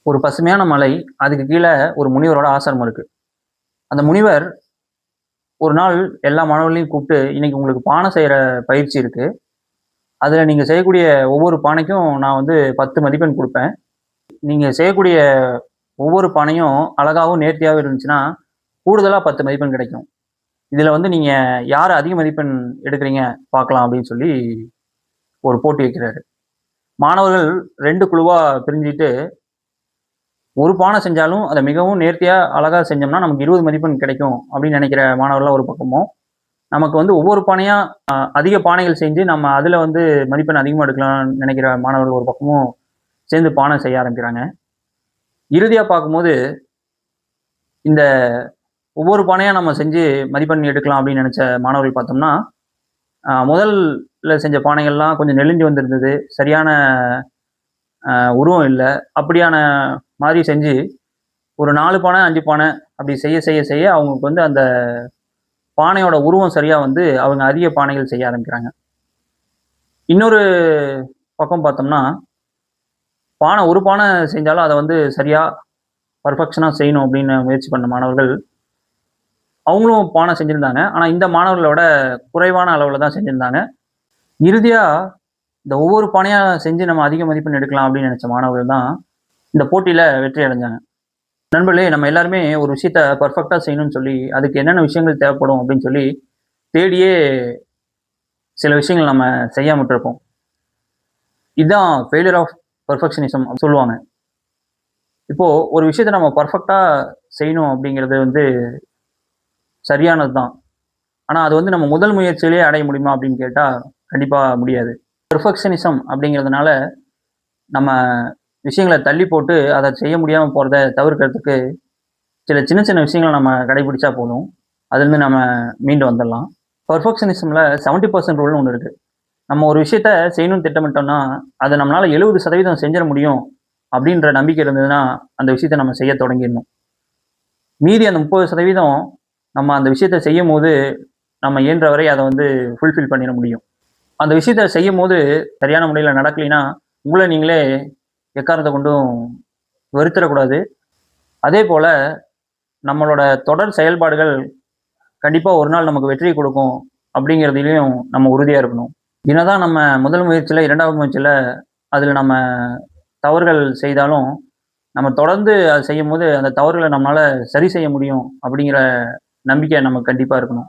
ஒரு பசுமையான மலை. அதுக்கு கீழ ஒரு முனிவரோட ஆசிரமம் இருக்கு. அந்த முனிவர் ஒரு நாள் எல்லா மாணவர்களையும் கூப்பிட்டு, "இன்னைக்கு உங்களுக்கு பானை செய்ற பயிற்சி இருக்கு. அதுல நீங்க செய்யக்கூடிய ஒவ்வொரு பானைக்கும் நான் வந்து 10 மதிப்பெண் குடுப்பேன். நீங்க செய்யக்கூடிய ஒவ்வொரு பானையும் அழகாவும், நேர்த்தியாவும் இருந்துச்சுன்னா, கூடுதலா 10 மதிப்பெண் கிடைக்கும். இதுல வந்து நீங்க யார் அதிக மதிப்பெண் எடுக்கிறீங்க பார்க்கலாம்." அப்படின்னு சொல்லி ஒரு போட்டி வைக்கிறாரு. மாணவர்கள் 2 குழுவா பிரிஞ்சுட்டு ஒரு பானை செஞ்சாலும், அத மிகவும் நேர்த்தியா, அழகா செஞ்சோம்னா, நமக்கு 20 மதிப்பெண் கிடைக்கும் அப்படின்னு நெனைக்கிற மாணவர்கள்லாம் ஒரு பக்கமும், நமக்கு வந்து ஒவ்வொரு பானையா அதிக பானைகள் செஞ்சு, நம்ம அதுல வந்து மதிப்பெண் அதிகமா எடுக்கலாம்னு நெனைக்கிற மாணவர்கள் ஒரு பக்கமும் சேர்ந்து பானை செய்ய ஆரம்பிக்கிறாங்க. இறுதியா பார்க்கும்போது, இந்த ஒவ்வொரு பானையா நம்ம செஞ்சு மதிப்பெண் எடுக்கலாம் அப்படின்னு நெனைச்ச மாணவர்கள் பார்த்தோம்னா, முதல்ல செஞ்ச பானைகள்லாம் கொஞ்சம் நெளிஞ்சு வந்திருந்தது. சரியான உருவம் இல்ல. அப்படியான மாரி செஞ்சு ஒரு 4 பானை, 5 பானை அப்படி செய்ய அவங்களுக்கு வந்து அந்த பானையோட உருவம் சரியா வந்து அவங்க அதிக பானைகள் செய்ய ஆரம்பிக்கிறாங்க. இன்னொரு பக்கம் பார்த்தோம்னா, ஒரு பானை செஞ்சாலும் அத வந்து சரியா பெர்ஃபெக்ஷனா செய்யணும் அப்படின்னு முயற்சி பண்ண மாணவர்கள், அவங்களும் பானை செஞ்சிருந்தாங்க. ஆனா இந்த மாணவர்களோட குறைவான அளவுல தான் செஞ்சிருந்தாங்க. இறுதியா இந்த ஒவ்வொரு பானையா செஞ்சு நம்ம அதிக மதிப்பெண் எடுக்கலாம் அப்படின்னு நெனைச்ச மாணவர்கள் தான் இந்த போட்டியில வெற்றி அடைஞ்சாங்க. நண்பர்களே, நம்ம எல்லாருமே ஒரு விஷயத்த பெர்ஃபெக்ட்டா செய்யணும்னு சொல்லி, அதுக்கு என்னென்ன விஷயங்கள் தேவைப்படும் அப்படின்னு சொல்லி, தேடியே சில விஷயங்கள் நம்ம செய்யாம விட்டுருப்போம். இதுதான் ஃபெயிலியர் ஆஃப் பெர்ஃபெக்ஷனிசம் சொல்லுவாங்க. இப்போ ஒரு விஷயத்த நம்ம பெர்ஃபெக்ட்டா செய்யணும் அப்படிங்கிறது வந்து சரியானது தான். ஆனா அது வந்து நம்ம முதல் முயற்சியிலேயே அடைய முடியுமா அப்படின்னு கேட்டா, கண்டிப்பா முடியாது. பெர்ஃபெக்ஷனிசம் அப்படிங்கிறதுனால, நம்ம விஷயங்கள தள்ளி போட்டு, அத செய்ய முடியாம போறத தவிர்க்கிறதுக்கு சில சின்ன சின்ன விஷயங்கள நம்ம கடைபிடிச்சா போதும். அதுலருந்து நம்ம மீண்டு வந்துடலாம். பெர்ஃபெக்ஷனிசம்ல 70% ரூல்னு ஒண்ணு இருக்கு. நம்ம ஒரு விஷயத்த செய்யணும்னு திட்டமிட்டோம்னா, அத நம்மளால 70% செஞ்சிட முடியும் அப்படின்ற நம்பிக்கை இருந்ததுன்னா, அந்த விஷயத்த நம்ம செய்ய தொடங்கிடணும். மீதி அந்த 30% நம்ம அந்த விஷயத்த செய்யும்போது, நம்ம இயன்ற வரை அத வந்து ஃபுல்ஃபில் பண்ணிற முடியும். அந்த விஷயத்த செய்யும்போது சரியான முறையில நடக்கலைன்னா, உங்கள நீங்களே எக்காரணத்த கொண்டும் வெறுத்துறக்கூடாது. அதேபோல நம்மளோட தொடர் செயல்பாடுகள் கண்டிப்பா ஒரு நாள் நமக்கு வெற்றிய குடுக்கும் அப்படிங்கிறதிலயும் நம்ம உறுதியா இருக்கணும். என்னதான் நம்ம முதல் முயற்சியில, 2வது முயற்சியில அதுல நம்ம தவறுகள் செய்தாலும், நம்ம தொடர்ந்து அத செய்யும்போது, அந்த தவறுகள நம்மளால சரி செய்ய முடியும் அப்படிங்கிற நம்பிக்கை நமக்கு கண்டிப்பா இருக்கணும்.